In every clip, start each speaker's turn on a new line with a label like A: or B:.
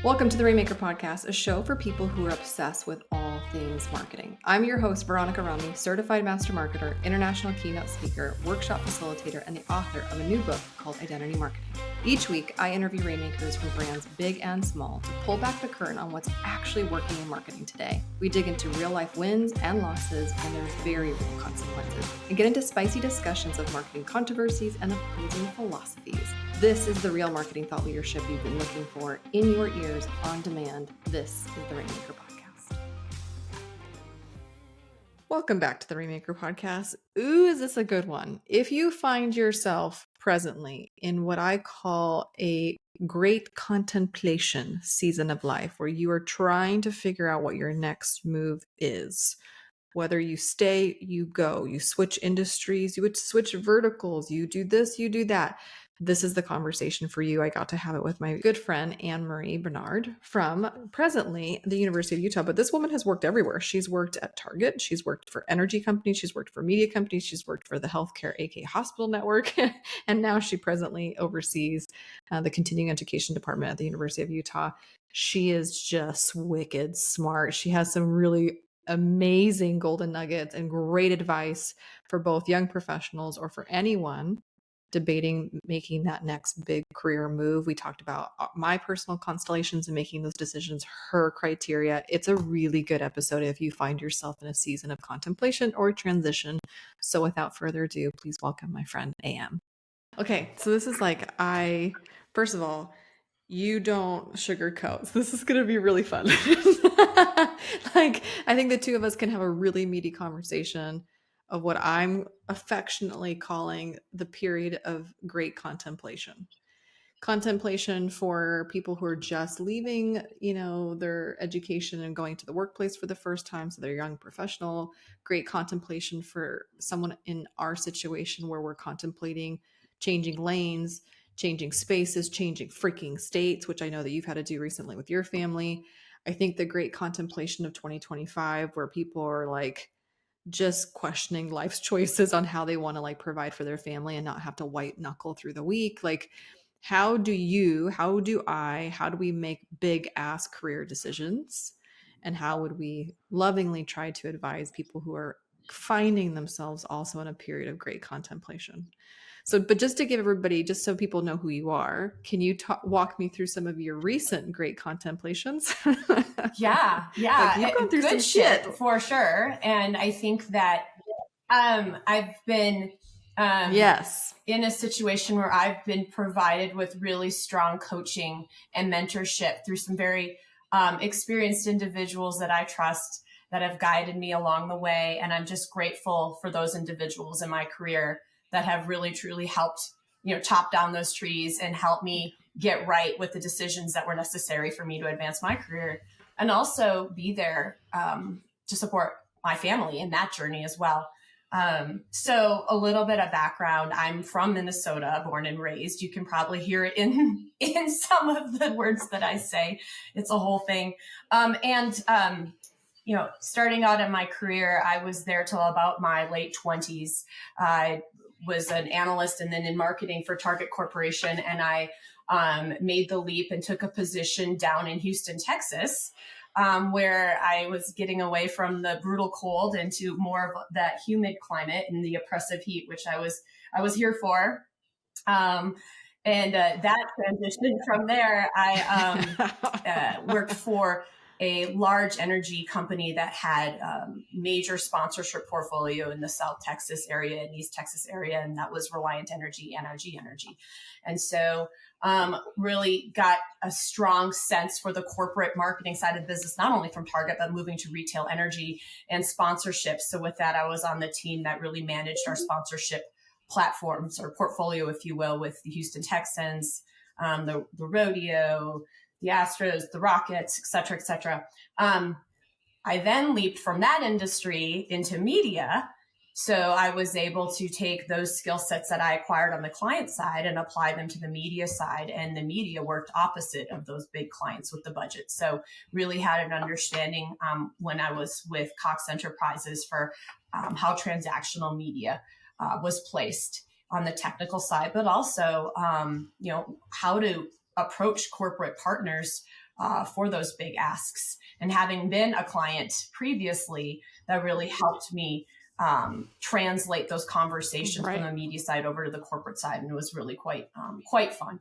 A: Welcome to the Rainmaker Podcast, a show for people who are obsessed with all things marketing. I'm your host, Veronica Rami, certified master marketer, international keynote speaker, workshop facilitator, and the author of a new book called Identity Marketing. Each week, I interview rainmakers from brands big and small to pull back the curtain on what's actually working in marketing today. We dig into real life wins and losses and their very real consequences, and get into spicy discussions of marketing controversies and opposing philosophies. This is the real marketing thought leadership you've been looking for in your ears on demand. This is the Rainmaker Podcast. Welcome back to the Rainmaker Podcast. Ooh, is this a good one? If you find yourself presently in what I call a great contemplation season of life, where you are trying to figure out what your next move is, whether you stay, you go, you switch industries, you would switch verticals, you do this, you do that. This is the conversation for you. I got to have it with my good friend, Anne Marie Benard from presently the University of Utah. But this woman has worked everywhere. She's worked at Target. She's worked for energy companies. She's worked for media companies. She's worked for the healthcare AK hospital network. And now she presently oversees the continuing education department at the University of Utah. She is just wicked smart. She has some really amazing golden nuggets and great advice for both young professionals or for anyone debating making that next big career move. We talked about my personal constellations and making those decisions, her criteria. It's a really good episode if you find yourself in a season of contemplation or transition. So without further ado, please welcome my friend AM. Okay, so this is first of all, you don't sugarcoat. So this is going to be really fun. I think the two of us can have a really meaty conversation of what I'm affectionately calling the period of great contemplation. Contemplation for people who are just leaving, their education and going to the workplace for the first time. So they're a young professional. Great contemplation for someone in our situation where we're contemplating changing lanes, changing spaces, changing freaking states, which I know that you've had to do recently with your family. I think the great contemplation of 2025 where people are just questioning life's choices on how they want to provide for their family and not have to white knuckle through the week. How do we make big ass career decisions? And how would we lovingly try to advise people who are finding themselves also in a period of great contemplation? So, but just to give everybody, just so people know who you are, can you walk me through some of your recent great contemplations?
B: Yeah.
A: You've gone through
B: good
A: some shit
B: for sure. And I think that I've been in a situation where I've been provided with really strong coaching and mentorship through some very experienced individuals that I trust that have guided me along the way. And I'm just grateful for those individuals in my career that have really, truly helped, chop down those trees and help me get right with the decisions that were necessary for me to advance my career and also be there to support my family in that journey as well. So a little bit of background, I'm from Minnesota, born and raised. You can probably hear it in some of the words that I say. It's a whole thing. Starting out in my career, I was there till about my late 20s. I was an analyst and then in marketing for Target Corporation. And I made the leap and took a position down in Houston, Texas, where I was getting away from the brutal cold into more of that humid climate and the oppressive heat, which I was here for. That transition from there, I worked for a large energy company that had major sponsorship portfolio in the South Texas area and East Texas area, and that was Reliant Energy, NRG Energy. And so really got a strong sense for the corporate marketing side of the business, not only from Target, but moving to retail energy and sponsorships. So with that, I was on the team that really managed our sponsorship platforms or portfolio, if you will, with the Houston Texans, the rodeo, the Astros, the Rockets, et cetera, et cetera. I then leaped from that industry into media. So I was able to take those skill sets that I acquired on the client side and apply them to the media side. And the media worked opposite of those big clients with the budget. So really had an understanding when I was with Cox Enterprises for how transactional media was placed on the technical side, but also, how to approach corporate partners for those big asks. And having been a client previously, that really helped me translate those conversations from the media side over to the corporate side. And it was really quite fun.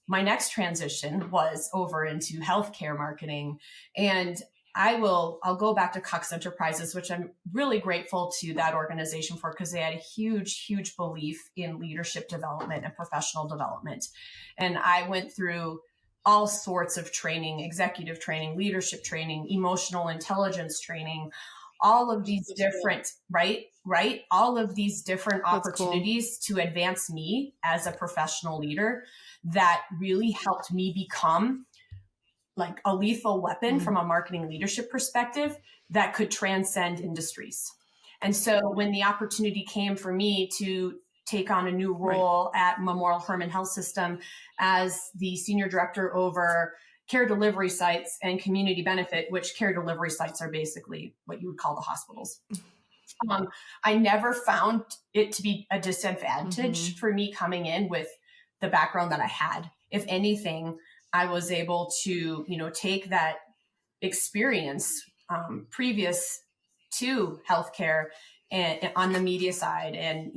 B: My next transition was over into healthcare marketing. And I'll go back to Cox Enterprises, which I'm really grateful to that organization for, because they had a huge, huge belief in leadership development and professional development. And I went through all sorts of training, executive training, leadership training, emotional intelligence training, all of these different, right? All of these different opportunities to advance me as a professional leader that really helped me become like a lethal weapon from a marketing leadership perspective that could transcend industries. And so when the opportunity came for me to take on a new role at Memorial Hermann Health System as the senior director over care delivery sites and community benefit, which care delivery sites are basically what you would call the hospitals. I never found it to be a disadvantage for me coming in with the background that I had. If anything, I was able to, take that experience previous to healthcare and on the media side and,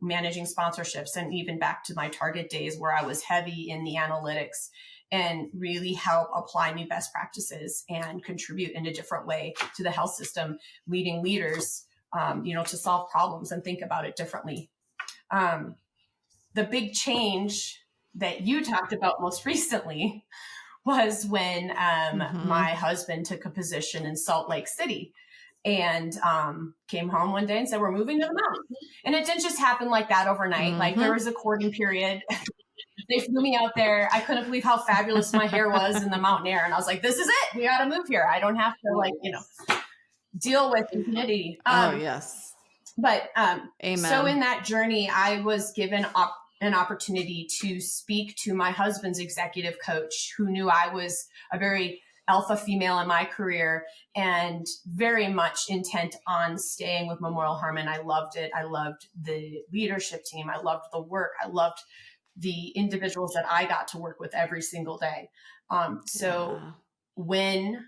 B: managing sponsorships, and even back to my Target days where I was heavy in the analytics and really help apply new best practices and contribute in a different way to the health system, leading leaders, to solve problems and think about it differently. The big change that you talked about most recently was when my husband took a position in Salt Lake City and came home one day and said, we're moving to the mountain. And it didn't just happen like that overnight. Like there was a courting period. They flew me out there. I couldn't believe how fabulous my hair was in the mountain air. And I was like, this is it. We got to move here. I don't have to deal with infinity.
A: Yes.
B: But
A: Amen.
B: So in that journey, I was given an opportunity to speak to my husband's executive coach, who knew I was a very alpha female in my career and very much intent on staying with Memorial Hermann. I loved it. I loved the leadership team. I loved the work. I loved the individuals that I got to work with every single day. When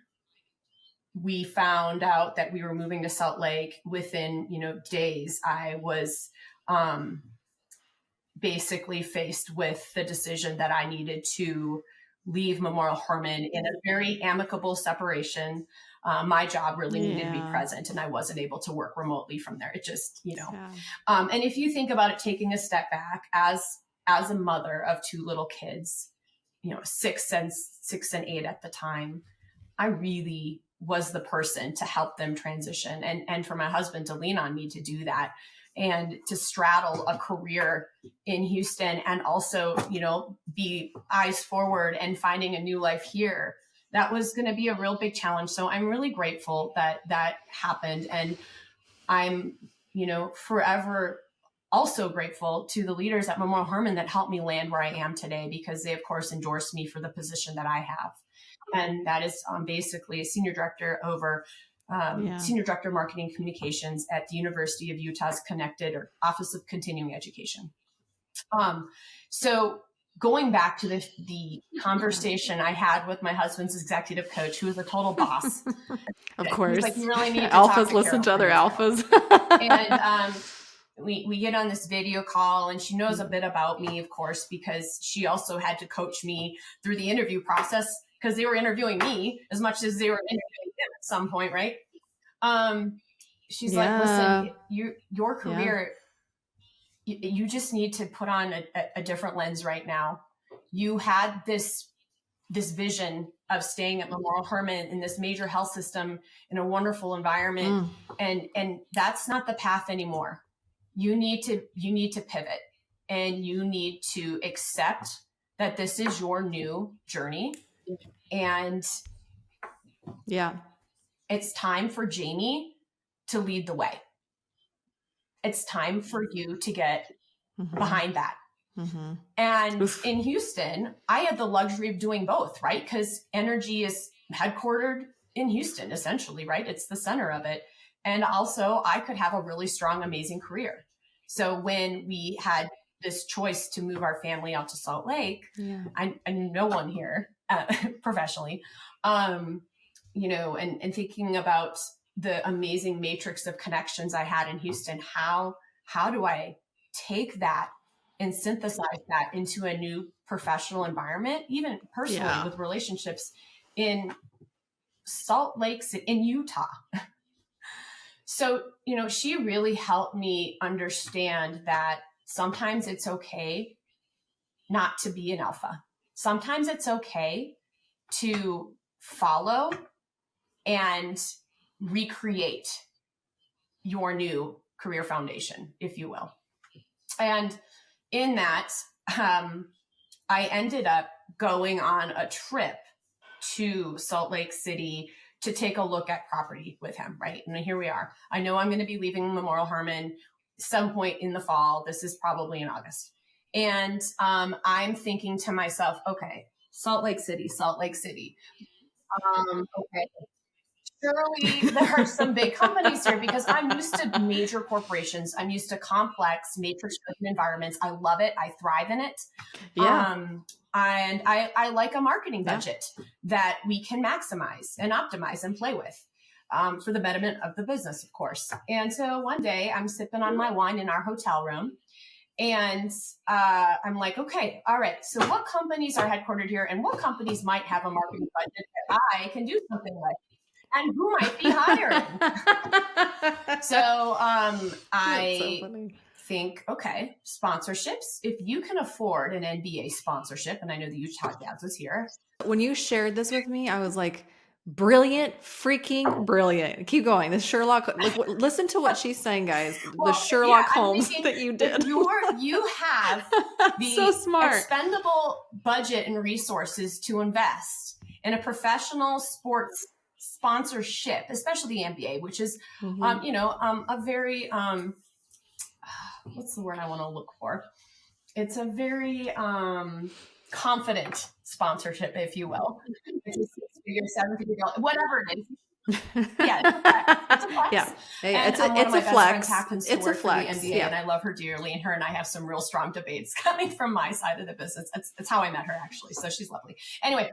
B: we found out that we were moving to Salt Lake, within, days, I was basically faced with the decision that I needed to leave Memorial Hermann in a very amicable separation. My job really needed to be present, and I wasn't able to work remotely from there. It just, and if you think about it, taking a step back as a mother of two little kids, 6 and 8 at the time, I really was the person to help them transition and for my husband to lean on me to do that and to straddle a career in Houston and also, be eyes forward and finding a new life here. That was going to be a real big challenge. So I'm really grateful that that happened. And I'm, forever also grateful to the leaders at Memorial Hermann that helped me land where I am today, because they, of course, endorsed me for the position that I have. And that is basically a senior director over senior director of marketing communications at the University of Utah's Connected or Office of Continuing Education. So going back to the conversation I had with my husband's executive coach, who was a total boss.
A: Of course.
B: He's like, you really need to
A: alphas listen to other alphas.
B: And we get on this video call, and she knows a bit about me, of course, because she also had to coach me through the interview process, because they were interviewing me as much as they were interviewing him at some point, right? She's like, listen, your career, you just need to put on a different lens right now. You had this vision of staying at Memorial Hermann in this major health system in a wonderful environment, and that's not the path anymore. You need to pivot, and you need to accept that this is your new journey. And it's time for Jamie to lead the way. It's time for you to get behind that. And in Houston, I had the luxury of doing both, right? Because Energy is headquartered in Houston, essentially, right? It's the center of it. And also I could have a really strong, amazing career. So when we had this choice to move our family out to Salt Lake, I knew no one here. professionally, and thinking about the amazing matrix of connections I had in Houston. How do I take that and synthesize that into a new professional environment, even personally with relationships in Salt Lake City, in Utah? So, she really helped me understand that sometimes it's okay not to be an alpha. Sometimes it's okay to follow and recreate your new career foundation, if you will. And in that, I ended up going on a trip to Salt Lake City to take a look at property with him, right? And here we are. I know I'm going to be leaving Memorial Hermann some point in the fall. This is probably in August. And I'm thinking to myself, okay, Salt Lake City. Okay, surely there are some big companies here, because I'm used to major corporations. I'm used to complex matrix-driven environments. I love it. I thrive in it.
A: Yeah.
B: And I like a marketing budget that we can maximize and optimize and play with for the betterment of the business, of course. And so one day I'm sipping on my wine in our hotel room, and I'm like, okay, all right. So what companies are headquartered here, and what companies might have a marketing budget that I can do something with? And who might be hiring? So I think, okay, sponsorships. If you can afford an NBA sponsorship, and I know the Utah Jazz is here.
A: When you shared this with me, I was like, brilliant, freaking brilliant. Keep going. The Sherlock, listen to what she's saying, guys. The Sherlock Holmes that you did.
B: You have the
A: so smart.
B: expendable budget and resources to invest in a professional sports sponsorship, especially the NBA, which is, a very, what's the word I want to look for? It's a very confident sponsorship, if you will. It's a 6-figure, 7-figure, whatever it is. It's a flex.
A: Yeah, hey, it's a flex. It's a flex.
B: For the NBA, and I love her dearly, and her and I have some real strong debates coming from my side of the business. That's how I met her, actually. So she's lovely. Anyway,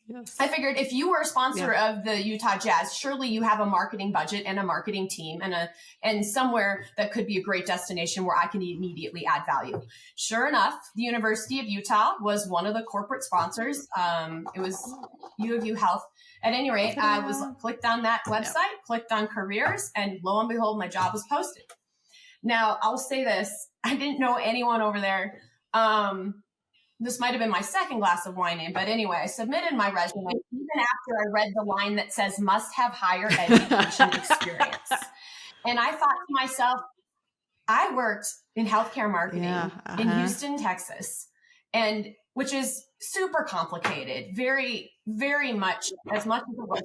B: yes. I figured if you were a sponsor of the Utah Jazz, surely you have a marketing budget and a marketing team and somewhere that could be a great destination where I can immediately add value. Sure enough, the University of Utah was one of the corporate sponsors. It was U of U Health. At any rate, I was clicked on that website, clicked on careers, and lo and behold, my job was posted. Now, I'll say this. I didn't know anyone over there. This might have been my second glass of wine in, but anyway, I submitted my resume even after I read the line that says must have higher education experience. And I thought to myself, I worked in healthcare marketing in Houston, Texas, and which is super complicated, very, very much as much as it was.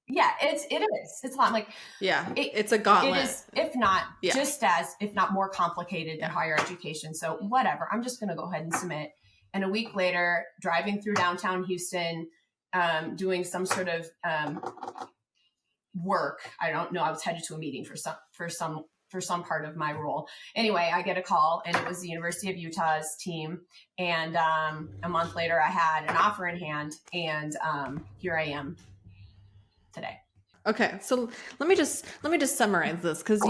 B: Yeah, it is. It's not like
A: it's a gauntlet.
B: It is, if not just as, if not more complicated than higher education. So whatever, I'm just going to go ahead and submit. And a week later, driving through downtown Houston, doing some sort of work. I don't know. I was headed to a meeting for some part of my role. Anyway, I get a call, and it was the University of Utah's team. And a month later, I had an offer in hand, and here I am today.
A: Okay, so let me just summarize this, because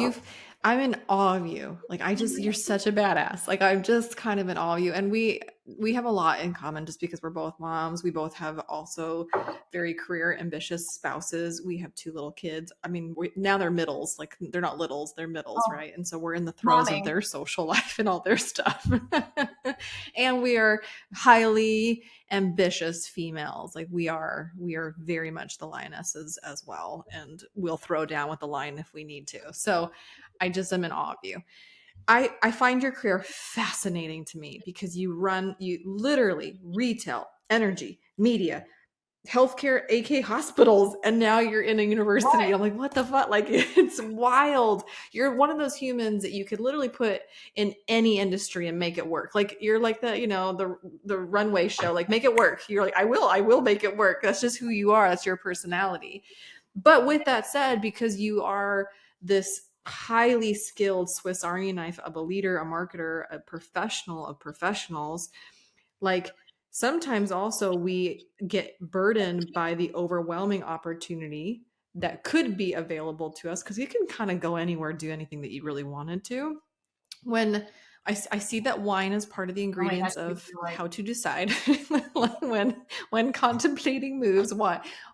A: I'm in awe of you. Like, you're such a badass. Like, I'm just kind of in awe of you. And we have a lot in common just because we're both moms. We both have also very career ambitious spouses. We have 2 little kids. I mean, now they're middles. Like, they're not littles, they're middles, right? And so we're in the throes of their social life and all their stuff. And we are highly ambitious females. Like, we are very much the lionesses as well. And we'll throw down with the lion if we need to. So I just am in awe of you. I find your career fascinating to me because you literally retail, energy, media, healthcare, aka hospitals, and now you're in a university. Right. I'm like, what the fuck? Like, it's wild. You're one of those humans that you could literally put in any industry and make it work. Like, you're like the runway show, like, make it work. You're like, I will make it work. That's just who you are. That's your personality. But with that said, because you are this highly skilled Swiss Army knife of a leader, a marketer, a professional of professionals, like, sometimes also we get burdened by the overwhelming opportunity that could be available to us, because you can kind of go anywhere, do anything that you really wanted to. When I see that wine is part of the
B: Oh my gosh,
A: ingredients of
B: you're right.
A: how to decide like when contemplating moves,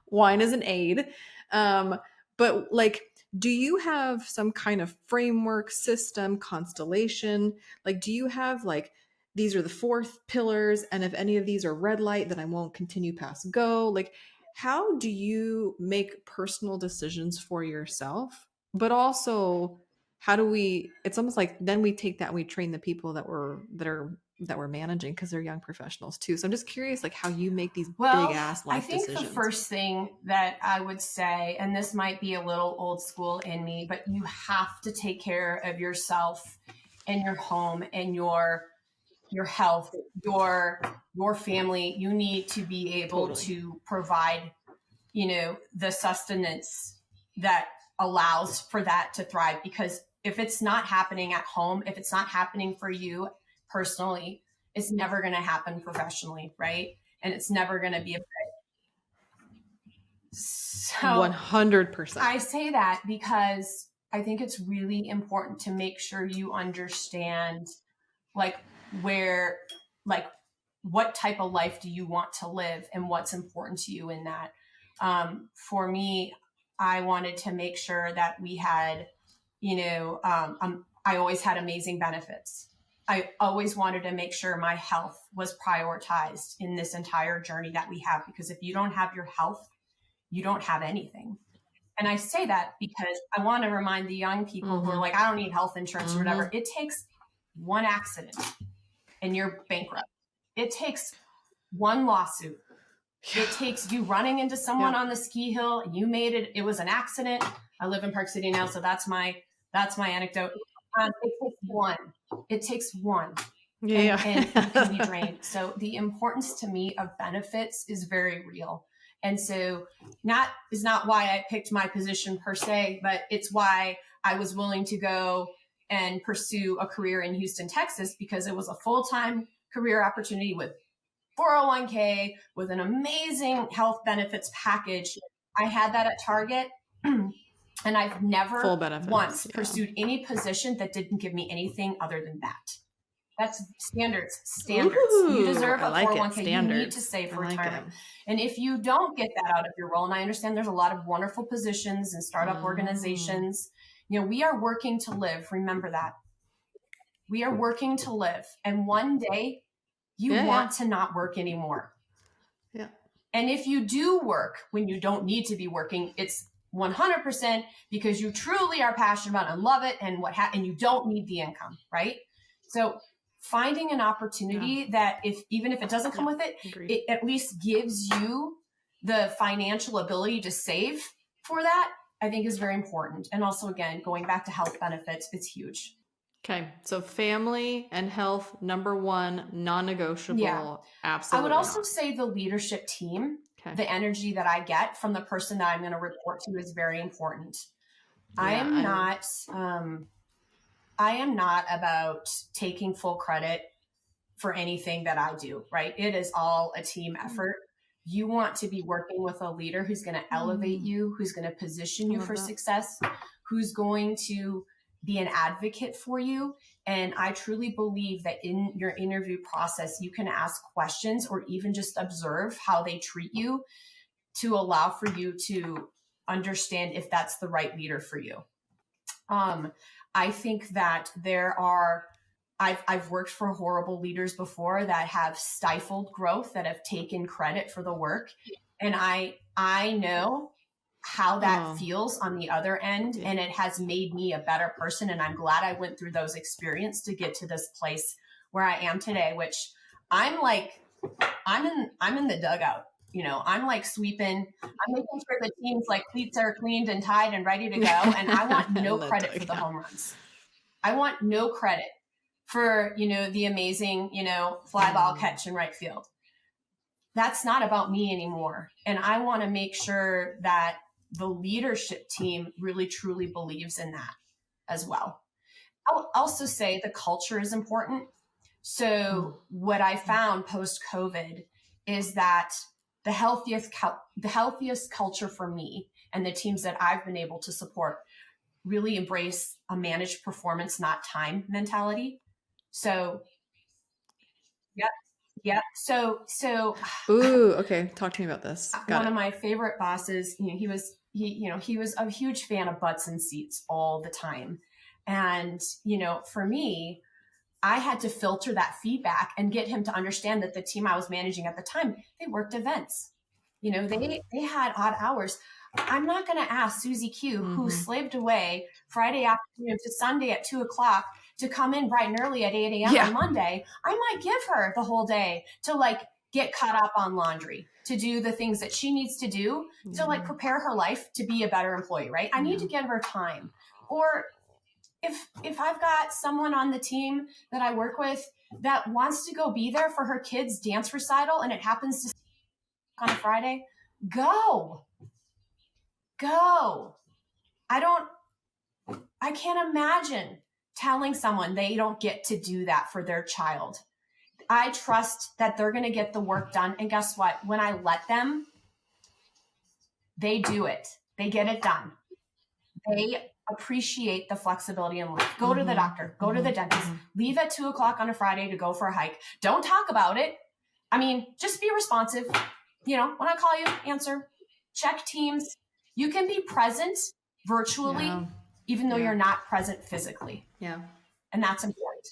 A: wine is an aid. But like, do you have some kind of framework, system, constellation? Like, do you have like, these are the 4 pillars, and if any of these are red light, then I won't continue past go? Like, how do you make personal decisions for yourself, but also how do we, it's almost like then we take that and we train the people that we're managing, because they're young professionals too. So I'm just curious, like, how you make these big
B: Well,
A: ass
B: I
A: life
B: think the
A: decisions.
B: first thing that I would say, and this might be a little old school in me, but you have to take care of yourself and your home and your health, your family. You need to be able
A: Totally.
B: to provide, the sustenance that allows for that to thrive. Because if it's not happening at home, if it's not happening for you personally, it's never going to happen professionally, right? And it's never going to be a so
A: 100%.
B: I say that because I think it's really important to make sure you understand, like, where, like, what type of life do you want to live and what's important to you in that. For me, I wanted to make sure that we had, I always had amazing benefits. I always wanted to make sure my health was prioritized in this entire journey that we have, because if you don't have your health, you don't have anything. And I say that because I want to remind the young people who are like, I don't need health insurance or whatever. It takes one accident and you're bankrupt. It takes one lawsuit. It takes you running into someone on the ski hill. You made it. It was an accident. I live in Park City now, so that's my anecdote. It takes one. It takes one.
A: Yeah.
B: And you can be drained. So the importance to me of benefits is very real. And so is not why I picked my position per se, but it's why I was willing to go and pursue a career in Houston, Texas, because it was a full-time career opportunity with 401k, with an amazing health benefits package. I had that at Target. And I've never once pursued any position that didn't give me anything other than that. That's standards.
A: Ooh,
B: you deserve a
A: like
B: 401k. You need to save for retirement. And if you don't get that out of your role, and I understand there's a lot of wonderful positions and startup organizations, we are working to live. Remember that. We are working to live. And one day you want to not work anymore.
A: Yeah.
B: And if you do work when you don't need to be working, it's 100% because you truly are passionate about it and love it and and you don't need the income, right? So finding an opportunity that even if it doesn't come with it, it at least gives you the financial ability to save for that, I think is very important. And also, again, going back to health benefits, it's huge.
A: Okay. So family and health, number one, non-negotiable.
B: Yeah.
A: Absolutely.
B: I would also say the leadership team, the energy that I get from the person that I'm going to report to is very important. I am not about taking full credit for anything that I do, right? It is all a team effort. You want to be working with a leader who's going to elevate you, who's going to position you for success, who's going to be an advocate for you. And I truly believe that in your interview process, you can ask questions or even just observe how they treat you to allow for you to understand if that's the right leader for you. I think that I've worked for horrible leaders before that have stifled growth, that have taken credit for the work. And I know how that feels on the other end. And it has made me a better person. And I'm glad I went through those experiences to get to this place where I am today, which I'm in the dugout. I'm like sweeping, I'm making sure the team's like cleats are cleaned and tied and ready to go. And I want no credit for the home runs. I want no credit for, the amazing, fly ball catch in right field. That's not about me anymore. And I want to make sure that the leadership team really truly believes in that as well. I'll also say the culture is important. So what I found post COVID is that the healthiest culture for me and the teams that I've been able to support really embrace a managed performance, not time mentality. So, yeah. So,
A: Ooh, okay. Talk to me about this.
B: One of my favorite bosses, he was a huge fan of butts and seats all the time. And, for me, I had to filter that feedback and get him to understand that the team I was managing at the time, they worked events. They had odd hours. I'm not going to ask Susie Q, who slaved away Friday afternoon to Sunday at 2:00 to come in bright and early at 8 a.m. on Monday. I might give her the whole day to get caught up on laundry, to do the things that she needs to do to prepare her life to be a better employee, right? I need to give her time. Or if I've got someone on the team that I work with that wants to go be there for her kid's dance recital and it happens to on a Friday, go. I can't imagine telling someone they don't get to do that for their child. I trust that they're going to get the work done. And guess what? When I let them, they do it. They get it done. They appreciate the flexibility in life. Go to the doctor, go to the dentist, leave at 2:00 on a Friday to go for a hike. Don't talk about it. I mean, just be responsive. When I call you, answer, check Teams. You can be present virtually, even though you're not present physically.
A: Yeah.
B: And that's important.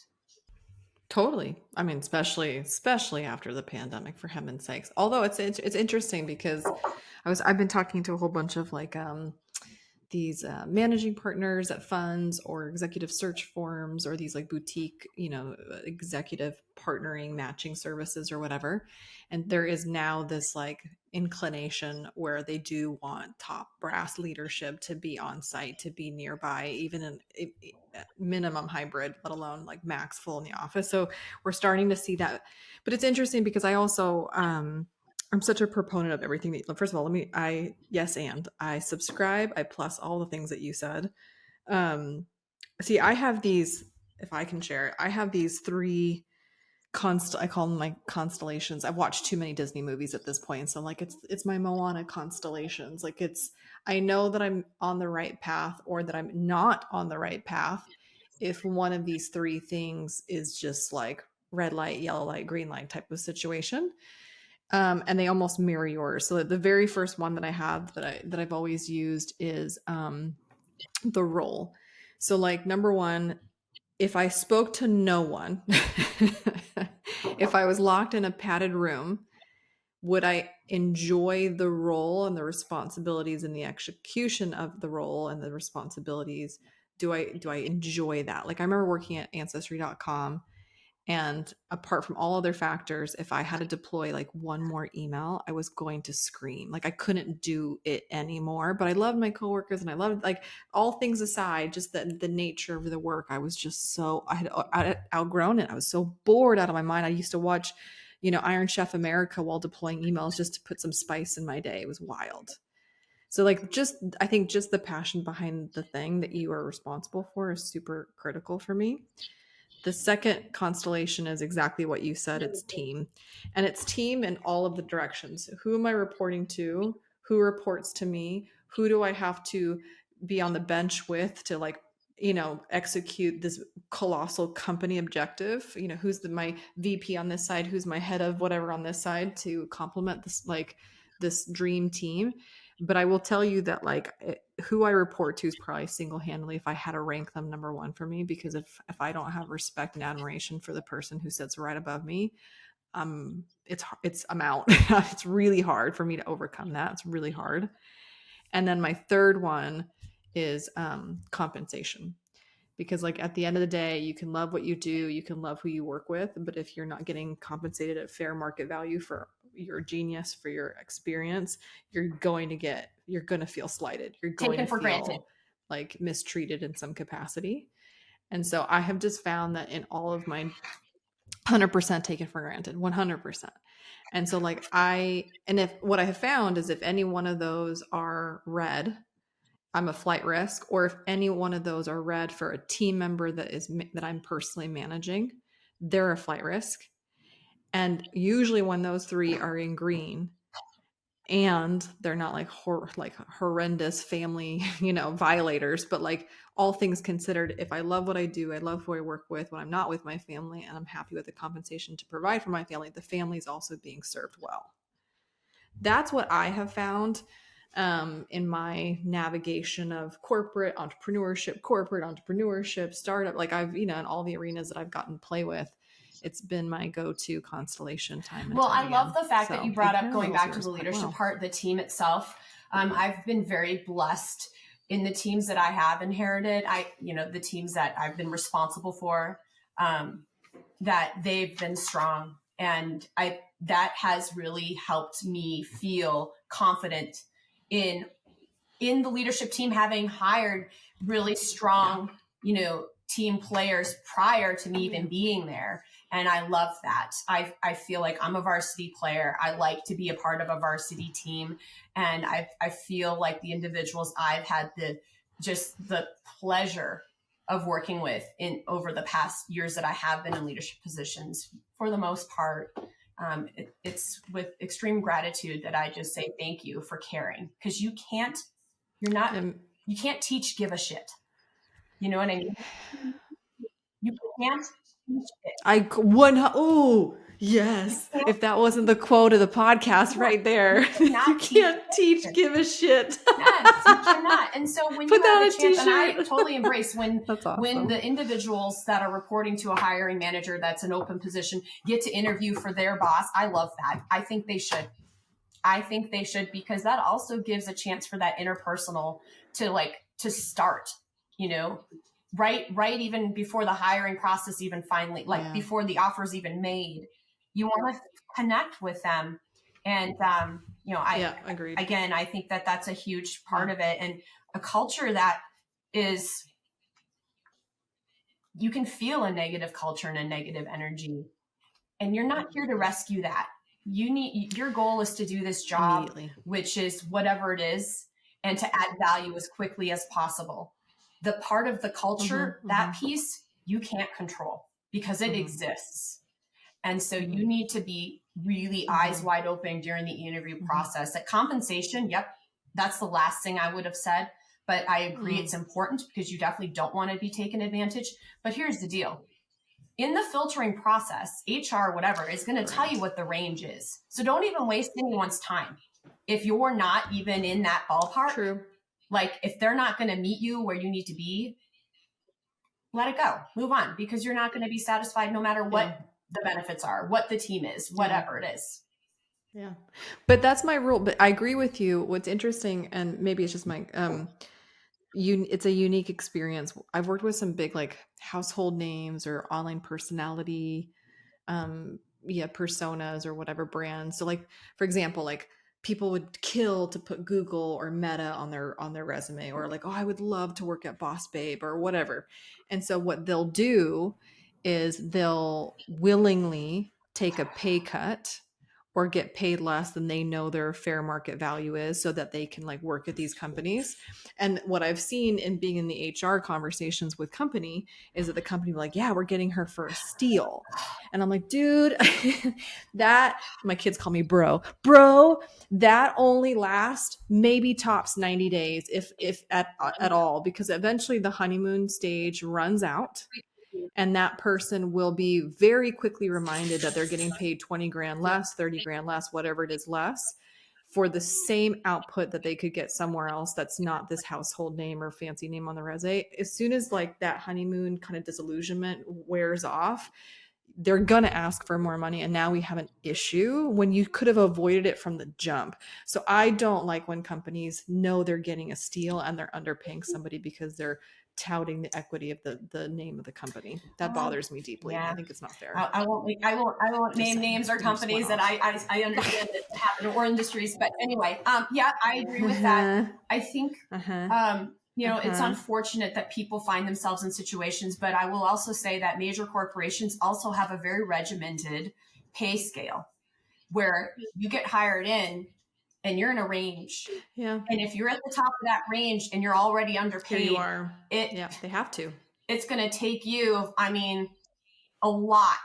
A: Totally. I mean, especially after the pandemic, for heaven's sakes. Although it's interesting because I've been talking to a whole bunch of these managing partners at funds or executive search firms or these boutique, executive partnering matching services or whatever. And there is now this inclination where they do want top brass leadership to be on site, to be nearby, even in minimum hybrid, let alone max full in the office. So we're starting to see that. But it's interesting because I also, I'm such a proponent of everything first of all, I subscribe, I plus all the things that you said. See, I have these, if I can share, I have these three I call them my constellations. I've watched too many Disney movies at this point. So it's my Moana constellations. I know that I'm on the right path or that I'm not on the right path if one of these three things is just red light, yellow light, green light type of situation. And they almost mirror yours. So the very first one that I have that I've always used is the role. So number one, if I spoke to no one, if I was locked in a padded room, would I enjoy the role and the responsibilities and the execution of the role and the responsibilities? Do I enjoy that? I remember working at Ancestry.com, and apart from all other factors, if I had to deploy one more email, I was going to scream. I couldn't do it anymore, but I loved my coworkers and I loved all things aside, just the nature of the work. I was just I had outgrown it. I was so bored out of my mind. I used to watch, Iron Chef America while deploying emails just to put some spice in my day. It was wild. So I think just the passion behind the thing that you are responsible for is super critical for me. The second constellation is exactly what you said. It's team. And it's team in all of the directions. Who am I reporting to? Who reports to me? Who do I have to be on the bench with to execute this colossal company objective? Who's my VP on this side? Who's my head of whatever on this side to complement this dream team? But I will tell you that who I report to is probably single-handedly, if I had to rank them, number one for me, because if I don't have respect and admiration for the person who sits right above me, I'm out. It's really hard for me to overcome that. It's really hard. And then my third one is compensation. Because at the end of the day, you can love what you do, you can love who you work with, but if you're not getting compensated at fair market value for your genius, for your experience, you're going to feel slighted. You're going to feel granted, mistreated in some capacity. And so I have just found that in all of my 100% taken for granted, 100%. And so what I have found is if any one of those are red, I'm a flight risk, or if any one of those are red for a team member that I'm personally managing, they're a flight risk. And usually when those three are in green and they're not like horrendous family, violators, but like all things considered, if I love what I do, I love who I work with when I'm not with my family, and I'm happy with the compensation to provide for my family, the family is also being served well. That's what I have found in my navigation of corporate entrepreneurship, startup. Like I've, in all the arenas that I've gotten to play with, it's been my go-to constellation time and
B: Well,
A: time
B: I love
A: again.
B: the fact that you brought up, going back to
A: yours
B: the
A: quite
B: leadership
A: well.
B: part, the team itself. I've been very blessed in the teams that I have inherited. The teams that I've been responsible for, that they've been strong. And that has really helped me feel confident in the leadership team, having hired really strong, team players prior to me even being there. And I love that. I feel like I'm a varsity player. I like to be a part of a varsity team. And I feel like the individuals I've had the pleasure of working with over the past years that I have been in leadership positions, for the most part, it's with extreme gratitude that I just say thank you for caring, because you can't teach give a shit. You know what I mean? You can't teach it.
A: Oh yes, if that wasn't the quote of the podcast right there, you can't teach give a shit.
B: Yes, you cannot. And so when you have a chance, and I
A: t-shirt.
B: totally embrace when
A: That's
B: when
A: awesome.
B: the individuals that are reporting to a hiring manager that's an open position get to interview for their boss. I love that. I think they should, because that also gives a chance for that interpersonal to start, right even before the hiring process even finally, before the offer's even made. You want to connect with them. And
A: agreed.
B: Again, I think that that's a huge part of it, and a culture that is, you can feel a negative culture and a negative energy, and you're not here to rescue that. Your goal is to do this job, which is whatever it is, and to add value as quickly as possible. The part of the culture, that piece, you can't control because it exists. And so you need to be really eyes wide open during the interview process. That compensation, yep, that's the last thing I would have said, but I agree it's important, because you definitely don't want to be taken advantage. But here's the deal. In the filtering process, HR, whatever, is going to tell you what the range is. So don't even waste anyone's time. If you're not even in that ballpark, like if they're not going to meet you where you need to be, let it go, move on, because you're not going to be satisfied no matter what the benefits are, what the team is, whatever it is.
A: Yeah. But that's my rule. But I agree with you. What's interesting, and maybe it's just my, it's a unique experience. I've worked with some big like household names or online personality, personas or whatever brands. So like, for example, like people would kill to put Google or Meta on their resume, or like, oh, I would love to work at Boss Babe or whatever. And so what they'll do is they'll willingly take a pay cut or get paid less than they know their fair market value is, so that they can like work at these companies. And what I've seen in being in the HR conversations with company is that the company will like, yeah, we're getting her for a steal. And I'm like, dude, that, my kids call me bro, that only lasts maybe tops 90 days, if at all, because eventually the honeymoon stage runs out. And that person will be very quickly reminded that they're getting paid 20 grand less, 30 grand less, whatever it is less, for the same output that they could get somewhere else that's not this household name or fancy name on the resume. As soon as like that honeymoon kind of disillusionment wears off, they're going to ask for more money. And now we have an issue when you could have avoided it from the jump. So I don't like when companies know they're getting a steal and they're underpaying somebody because they're touting the equity of the name of the company. That bothers me deeply.
B: Yeah.
A: I think it's not fair.
B: I won't name names or companies that I understand that happen, or industries. But anyway, yeah, I agree with that. I think, it's unfortunate that people find themselves in situations, but I will also say that major corporations also have a very regimented pay scale where you get hired in and you're in a range.
A: Yeah.
B: And if you're at the top of that range and you're already underpaid,
A: Here you are. They have to.
B: It's going to take you, a a lot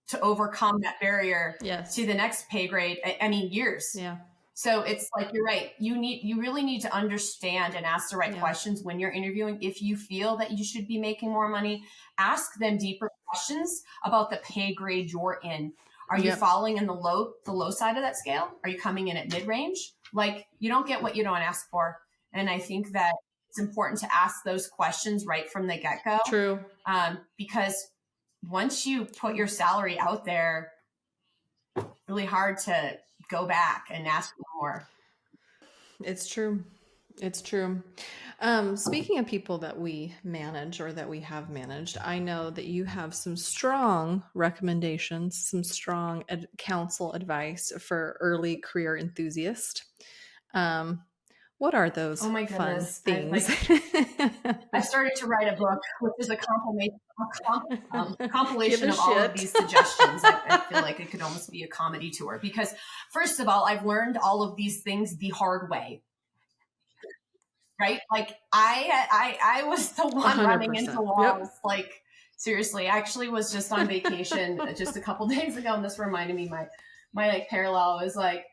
B: to overcome that barrier
A: Yes.
B: to the next pay grade. I mean, years.
A: Yeah.
B: So it's like, you're right. You really need to understand and ask the right questions when you're interviewing. If you feel that you should be making more money, ask them deeper questions about the pay grade you're in. Are you falling in the low side of that scale? Are you coming in at mid-range? Like, you don't get what you don't ask for. And I think that it's important to ask those questions right from the get-go.
A: True.
B: Because once you put your salary out there, really hard to go back and ask for more.
A: It's true. It's true. Speaking of people that we manage or that we have managed, I know that you have some strong recommendations, some strong counsel advice for early career enthusiasts. What are those
B: Oh my
A: fun
B: goodness.
A: things?
B: I started to write a book, which is a compilation of all of these suggestions. I feel like it could almost be a comedy tour because, first of all, I've learned all of these things the hard way. Right? Like, I was the one
A: 100%.
B: running into walls. Like, seriously, I actually was just on vacation just a couple days ago, and this reminded me, my like parallel was like,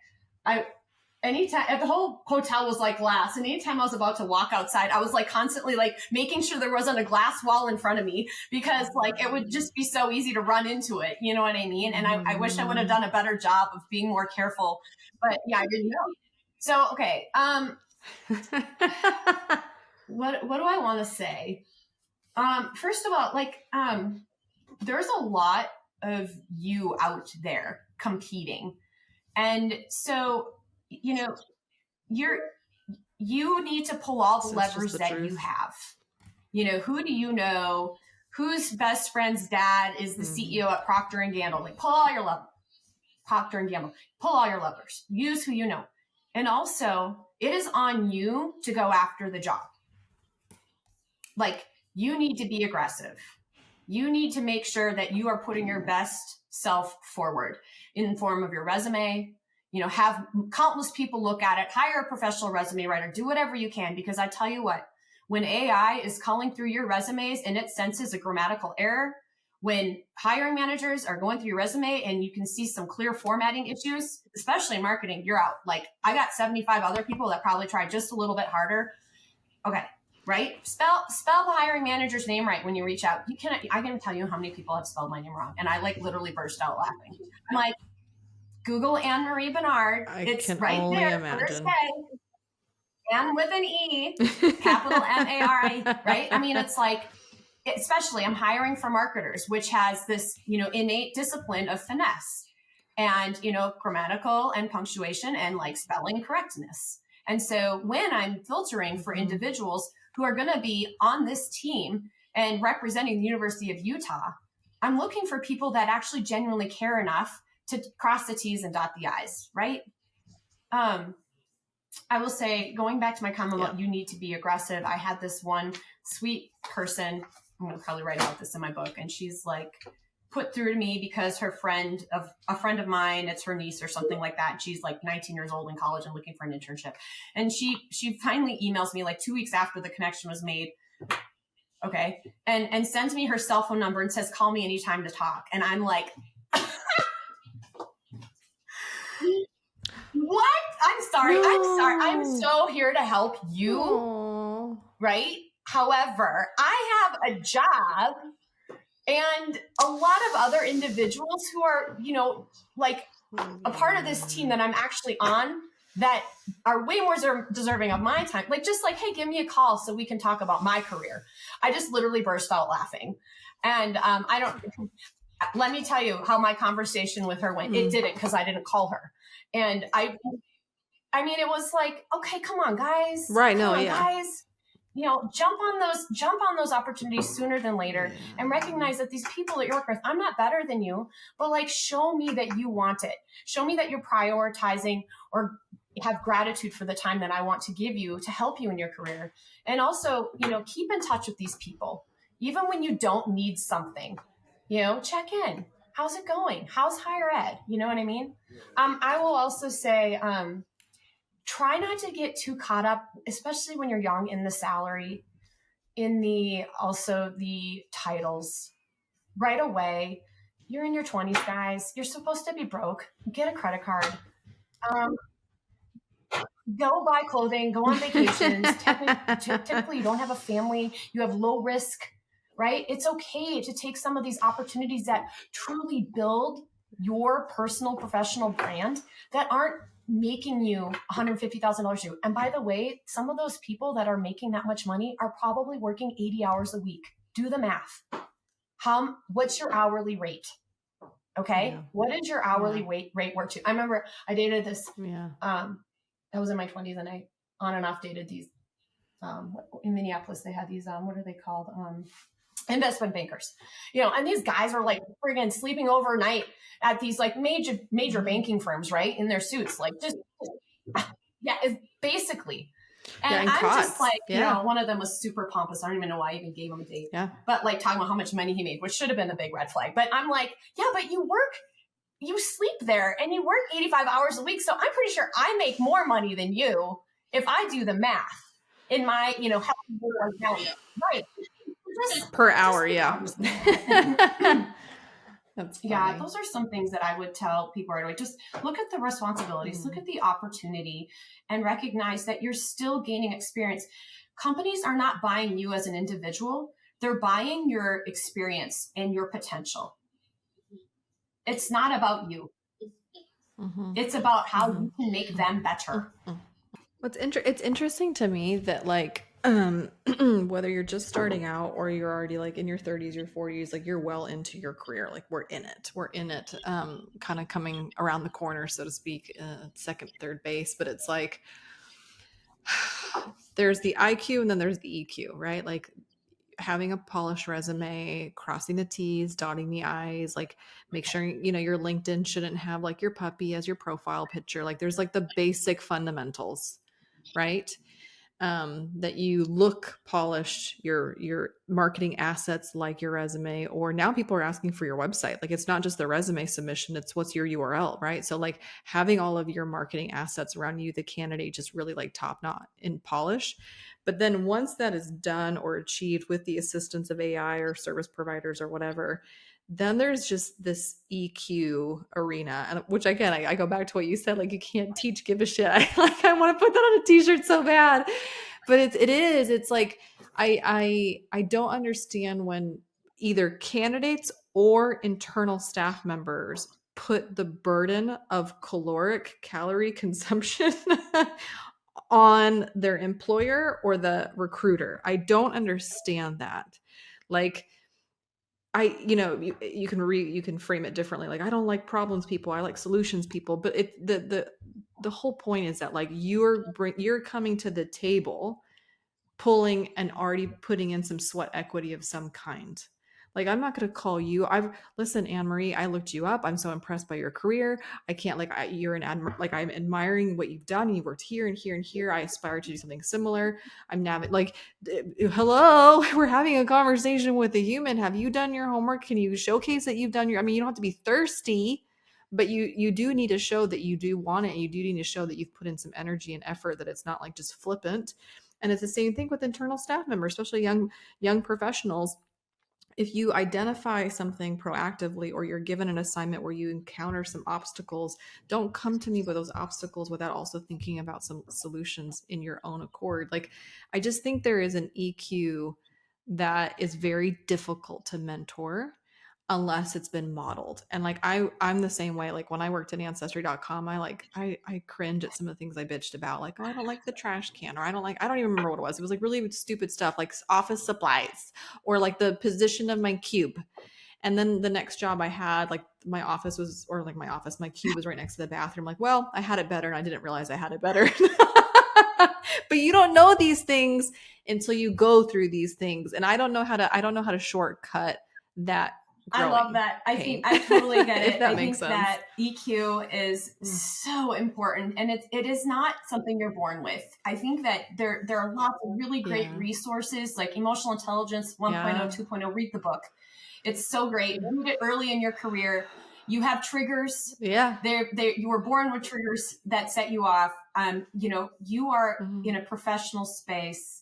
B: anytime the whole hotel was like glass, and anytime I was about to walk outside, I was like constantly like making sure there wasn't a glass wall in front of me, because like it would just be so easy to run into it. You know what I mean? And I wish I would have done a better job of being more careful, but yeah, I didn't know. So, okay. What do I want to say? First of all, like, there's a lot of you out there competing. And so, you know, you need to pull all the levers that you have. You know, who do you know? Whose best friend's dad is the CEO at Procter & Gamble? Like, pull all your levers. Procter & Gamble. Pull all your levers. Use who you know. And also, it is on you to go after the job. Like, you need to be aggressive. You need to make sure that you are putting your best self forward in the form of your resume. You know, have countless people look at it, hire a professional resume writer, do whatever you can, because I tell you what, when AI is culling through your resumes and it senses a grammatical error, when hiring managers are going through your resume and you can see some clear formatting issues, especially in marketing, you're out. Like, I got 75 other people that probably tried just a little bit harder. Okay. Right? Spell the hiring manager's name right when you reach out. I can tell you how many people have spelled my name wrong. And I like literally burst out laughing. I'm like, Google Anne Marie Benard. It's right there. First day. Anne with an E, capital M-A-R-I, right? I mean, it's like, especially I'm hiring for marketers, which has this, you know, innate discipline of finesse and, you know, grammatical and punctuation and like spelling correctness. And so when I'm filtering for individuals who are going to be on this team and representing the University of Utah, I'm looking for people that actually genuinely care enough to cross the T's and dot the I's, right? I will say, going back to my comment about you need to be aggressive, I had this one sweet person, I'm going to probably write about this in my book, and she's like put through to me because a friend of mine, it's her niece or something like that. She's like 19 years old in college and looking for an internship. And she finally emails me like 2 weeks after the connection was made. Okay. And sends me her cell phone number and says, call me anytime to talk. And I'm like, what? I'm sorry. I'm so here to help you. Aww. Right? However, I have a job and a lot of other individuals who are, you know, like a part of this team that I'm actually on that are way more deserving of my time. Like, just like, hey, give me a call so we can talk about my career. I just literally burst out laughing. And let me tell you how my conversation with her went. It didn't, because I didn't call her. And I mean, it was like, okay, come on, guys.
A: Right.
B: Guys. You know, jump on those opportunities sooner than later, and recognize that these people that you work with, I'm not better than you, but like, show me that you want it. Show me that you're prioritizing or have gratitude for the time that I want to give you to help you in your career. And also, you know, keep in touch with these people, even when you don't need something, you know, check in. How's it going? How's higher ed? You know what I mean? I will also say, try not to get too caught up, especially when you're young, in the salary, in the titles right away. You're in your 20s, guys. You're supposed to be broke. Get a credit card. Go buy clothing, go on vacations. Typically, you don't have a family. You have low risk, right? It's okay to take some of these opportunities that truly build your personal professional brand that aren't making you $150,000 a year. And by the way, some of those people that are making that much money are probably working 80 hours a week. Do the math. What's your hourly rate? Okay. Yeah. What is your hourly rate work to? I remember I dated this, I was in my 20s and I on and off dated these, in Minneapolis, they had these, what are they called? Investment bankers, and these guys are like friggin' sleeping overnight at these like major banking firms, right? In their suits, like just, it's basically. And I'm just like, one of them was super pompous. I don't even know why I even gave him a date. Yeah. But like talking about how much money he made, which should have been a big red flag. But I'm like, but you sleep there and you work 85 hours a week. So I'm pretty sure I make more money than you if I do the math in my, right.
A: Per hour. That's funny.
B: Those are some things that I would tell people right away. Just look at the responsibilities, look at the opportunity, and recognize that you're still gaining experience. Companies are not buying you as an individual. They're buying your experience and your potential. It's not about you. Mm-hmm. It's about how you can make them better.
A: It's interesting to me that like, whether you're just starting out or you're already like in your 30s, your 40s, like you're well into your career, like we're in it, kind of coming around the corner, so to speak, second, third base. But it's like, there's the IQ and then there's the EQ, right? Like having a polished resume, crossing the T's, dotting the I's, like make sure, your LinkedIn shouldn't have like your puppy as your profile picture. Like there's like the basic fundamentals, right? That you look polished, your marketing assets like your resume, or now people are asking for your website. Like it's not just the resume submission, it's what's your URL, right? So like having all of your marketing assets around you, the candidate, just really like top notch in polish. But then once that is done or achieved with the assistance of AI or service providers or whatever, then there's just this EQ arena, and which again, I go back to what you said, like you can't teach, give a shit. I want to put that on a t-shirt so bad, but it's like, I don't understand when either candidates or internal staff members put the burden of caloric calorie consumption on their employer or the recruiter. I don't understand that. Like, you can frame it differently. Like, I don't like problems people, I like solutions people. But the whole point is that like you're coming to the table, pulling and already putting in some sweat equity of some kind. Like, I'm not going to call you. Listen, Anne Marie, I looked you up. I'm so impressed by your career. I can't I'm admiring what you've done. You worked here and here and here. I aspire to do something similar. Hello, we're having a conversation with a human. Have you done your homework? Can you showcase that you've done you don't have to be thirsty, but you do need to show that you do want it. And you do need to show that you've put in some energy and effort, that it's not like just flippant. And it's the same thing with internal staff members, especially young professionals. If you identify something proactively, or you're given an assignment where you encounter some obstacles, don't come to me with those obstacles without also thinking about some solutions in your own accord. Like, I just think there is an EQ that is very difficult to mentor unless it's been modeled. And like, I'm the same way. Like when I worked at ancestry.com, I cringe at some of the things I bitched about. Like, oh, I don't like the trash can, or I don't even remember what it was. It was like really stupid stuff, like office supplies, or like the position of my cube. And then the next job I had, like my cube was right next to the bathroom. Like, well, I had it better and I didn't realize I had it better. But you don't know these things until you go through these things. And I don't know how to shortcut that.
B: I love that. I think I totally get it. I think that EQ is so important, and it is not something you're born with. I think that there are lots of really great resources like Emotional Intelligence 1.0, 2.0. Read the book. It's so great. Read it early in your career. You have triggers. Yeah. You were born with triggers that set you off. You are in a professional space.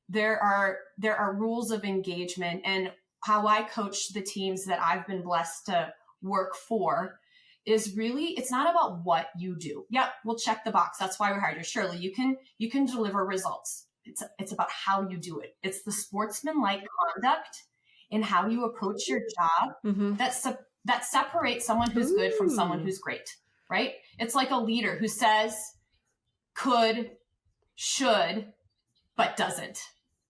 B: There are rules of engagement, and how I coach the teams that I've been blessed to work for is really, it's not about what you do. Yep, we'll check the box. That's why we hired you. Surely you can deliver results. It's about how you do it. It's the sportsmanlike conduct in how you approach your job that separates someone who's good from someone who's great, right? It's like a leader who says, could, should, but doesn't,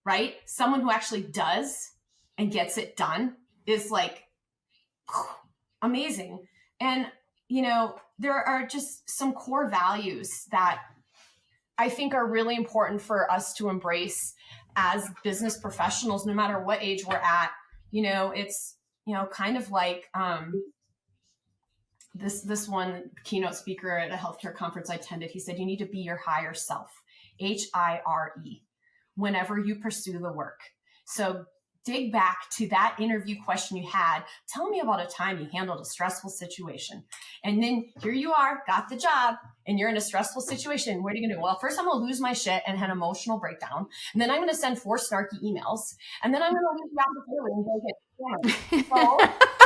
B: right? Someone who actually does and gets it done is like amazing. And, there are just some core values that I think are really important for us to embrace as business professionals, no matter what age we're at. It's, kind of like this one keynote speaker at a healthcare conference I attended, he said, you need to be your higher self, HIRE, whenever you pursue the work. So dig back to that interview question you had. Tell me about a time you handled a stressful situation. And then here you are, got the job, and you're in a stressful situation. What are you going to do? Well, first I'm going to lose my shit and have an emotional breakdown. And then I'm going to send 4 snarky emails. And then I'm going to leave you out the door and go get hammered. So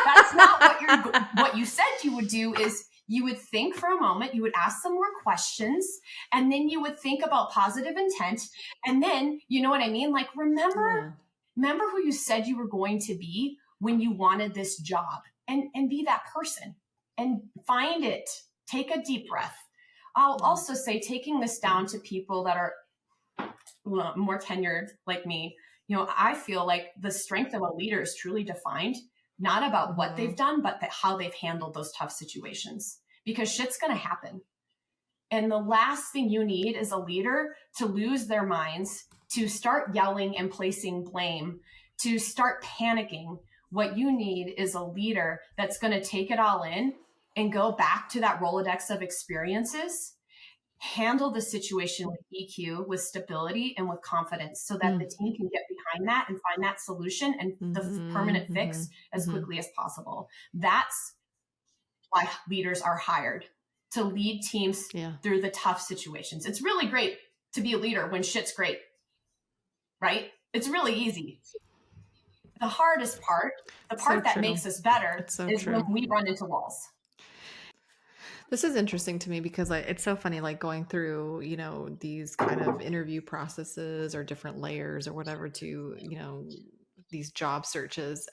B: that's not what you said you would do. Is you would think for a moment, you would ask some more questions, and then you would think about positive intent. And then, you know what I mean? Like, remember who you said you were going to be when you wanted this job, and be that person and find it. Take a deep breath. I'll also say, taking this down to people that are more tenured like me, I feel like the strength of a leader is truly defined, not about what they've done, but how they've handled those tough situations, because shit's going to happen. And the last thing you need is a leader to lose their minds, to start yelling and placing blame, to start panicking. What you need is a leader that's going to take it all in and go back to that Rolodex of experiences, handle the situation with EQ, with stability, and with confidence, so that the team can get behind that and find that solution and the permanent fix as quickly as possible. That's why leaders are hired, to lead teams through the tough situations. It's really great to be a leader when shit's great, right? It's really easy. The hardest part, the part that makes us better, is when we run into walls.
A: This is interesting to me because it's so funny, like going through, these kind of interview processes or different layers or whatever to, these job searches.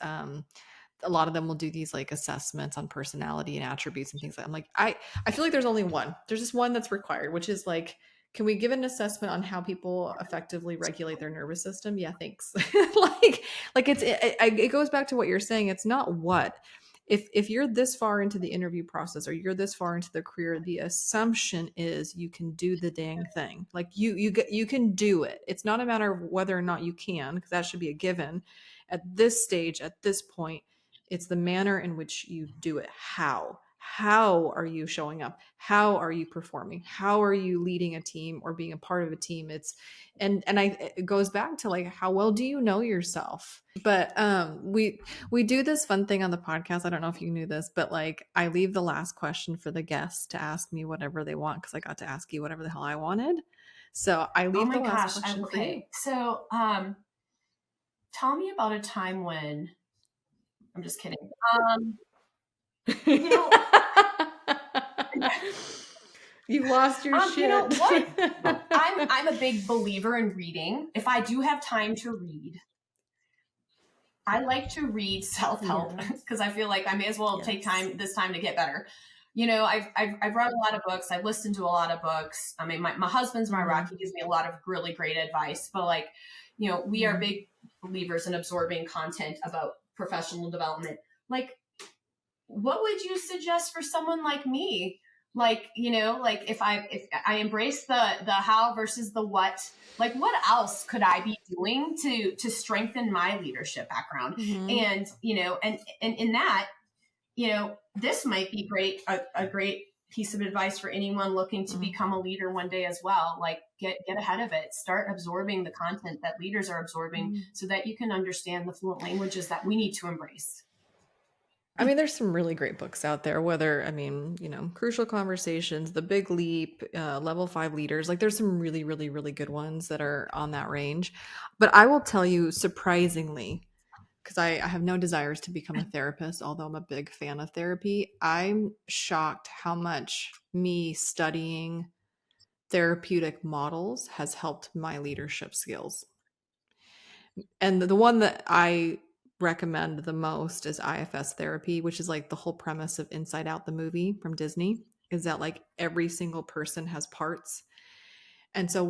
A: A lot of them will do these like assessments on personality and attributes and things like that. I'm like, I feel like there's only one. There's just one that's required, which is like, can we give an assessment on how people effectively regulate their nervous system? Yeah, thanks. It goes back to what you're saying. It's not what. If you're this far into the interview process or you're this far into the career, the assumption is you can do the dang thing. Like you can do it. It's not a matter of whether or not you can, because that should be a given. At this stage, at this point, it's the manner in which you do it. How are you showing up? How are you performing? How are you leading a team or being a part of a team? It goes back to like, how well do you know yourself? But we do this fun thing on the podcast. I don't know if you knew this, but like I leave the last question for the guests to ask me whatever they want, because I got to ask you whatever the hell I wanted. So I leave the last question for you.
B: So tell me about a time when, I'm just kidding.
A: You've lost your shit.
B: You know what? I'm a big believer in reading. If I do have time to read, I like to read self-help because I feel like I may as well take this time to get better. I've read a lot of books. I've listened to a lot of books. I mean, my husband's my rock. He gives me a lot of really great advice. But like, we are big believers in absorbing content about professional development. Like, what would you suggest for someone like me? Like, if I embrace the how versus the what, like what else could I be doing to strengthen my leadership background? And, and in that, this might be a great piece of advice for anyone looking to become a leader one day as well. Like get ahead of it, start absorbing the content that leaders are absorbing so that you can understand the fluent languages that we need to embrace.
A: I mean, there's some really great books out there, Crucial Conversations, The Big Leap, Level 5 Leaders. Like there's some really, really, really good ones that are on that range. But I will tell you, surprisingly, because I have no desires to become a therapist, although I'm a big fan of therapy. I'm shocked how much me studying therapeutic models has helped my leadership skills. And the one that I recommend the most is IFS therapy, which is like the whole premise of Inside Out, the movie from Disney, is that like every single person has parts. And so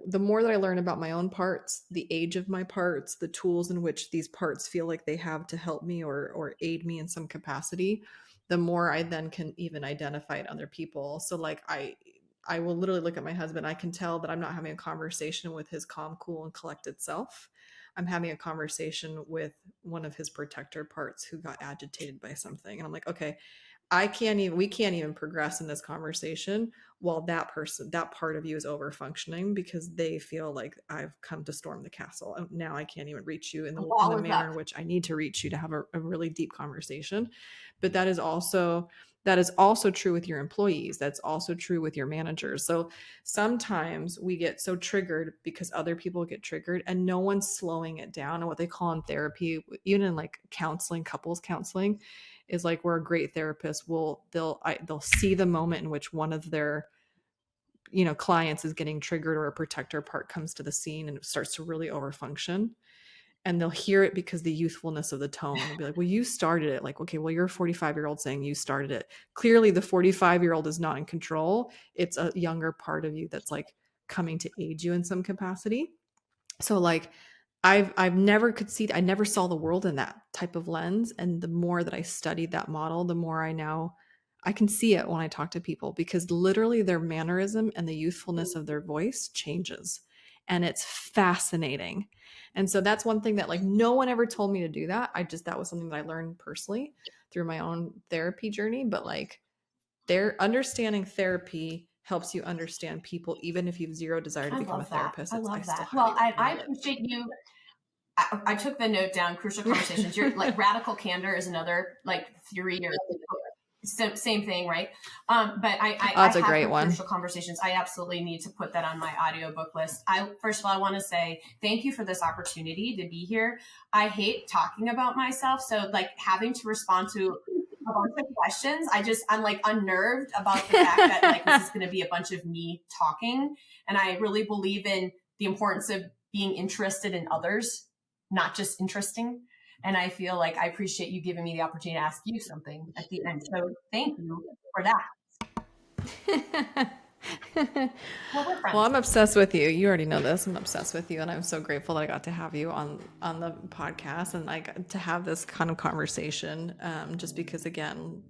A: the more that I learn about my own parts, the age of my parts, the tools in which these parts feel like they have to help me or aid me in some capacity, the more I then can even identify it in other people. So like I will literally look at my husband. I can tell that I'm not having a conversation with his calm, cool, and collected self. I'm having a conversation with one of his protector parts who got agitated by something. And I'm like, okay, we can't even progress in this conversation while that part of you is over functioning because they feel like I've come to storm the castle. And now I can't even reach you in the manner in which I need to reach you to have a really deep conversation. But that is also true with your employees. That's also true with your managers. So sometimes we get so triggered because other people get triggered and no one's slowing it down. And what they call in therapy, even in like counseling, couples counseling, is like where a great therapist they'll see the moment in which one of their clients is getting triggered or a protector part comes to the scene and it starts to really overfunction. And they'll hear it because the youthfulness of the tone. They'll be like, well, you started it. Like, okay, well, you're a 45-year-old saying you started it. Clearly the 45-year-old is not in control. It's a younger part of you that's like coming to aid you in some capacity. So like I never saw the world in that type of lens. And the more that I studied that model, the more I can see it when I talk to people, because literally their mannerism and the youthfulness of their voice changes. And it's fascinating. And so that's one thing that like no one ever told me to do that. That was something that I learned personally through my own therapy journey. But like understanding therapy helps you understand people, even if you have zero desire to become a therapist.
B: I love that. Well, I appreciate you. I took the note down, crucial conversations. You're like radical candor is another like theory or same thing, right? But I
A: that's a great one.
B: Crucial conversations. I absolutely need to put that on my audiobook list. First of all, I want to say thank you for this opportunity to be here. I hate talking about myself. So like having to respond to a bunch of questions, I'm like unnerved about the fact that like this is going to be a bunch of me talking. And I really believe in the importance of being interested in others, not just interesting. And I feel like I appreciate you giving me the opportunity to ask you something at the end. So thank you for that.
A: Well, I'm obsessed with you. You already know this. I'm obsessed with you. And I'm so grateful that I got to have you on the podcast and I got to have this kind of conversation. Just because, again,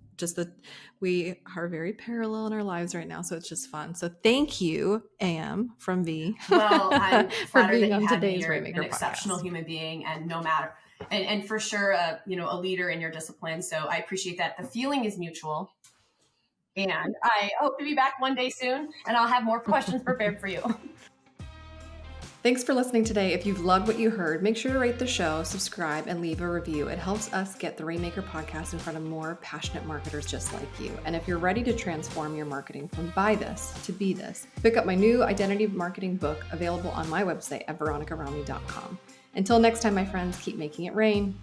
A: we are very parallel in our lives right now. So it's just fun. So thank you, Am from V.
B: Well, I'm
A: for being on today's Rainmaker
B: an exceptional human being, and no matter, and for sure, a leader in your discipline. So I appreciate that. The feeling is mutual. And I hope to be back one day soon, and I'll have more questions prepared for you.
A: Thanks for listening today. If you've loved what you heard, make sure to rate the show, subscribe, and leave a review. It helps us get the Rainmaker podcast in front of more passionate marketers just like you. And if you're ready to transform your marketing from buy this to be this, pick up my new identity marketing book available on my website at veronicarami.com. Until next time, my friends, keep making it rain.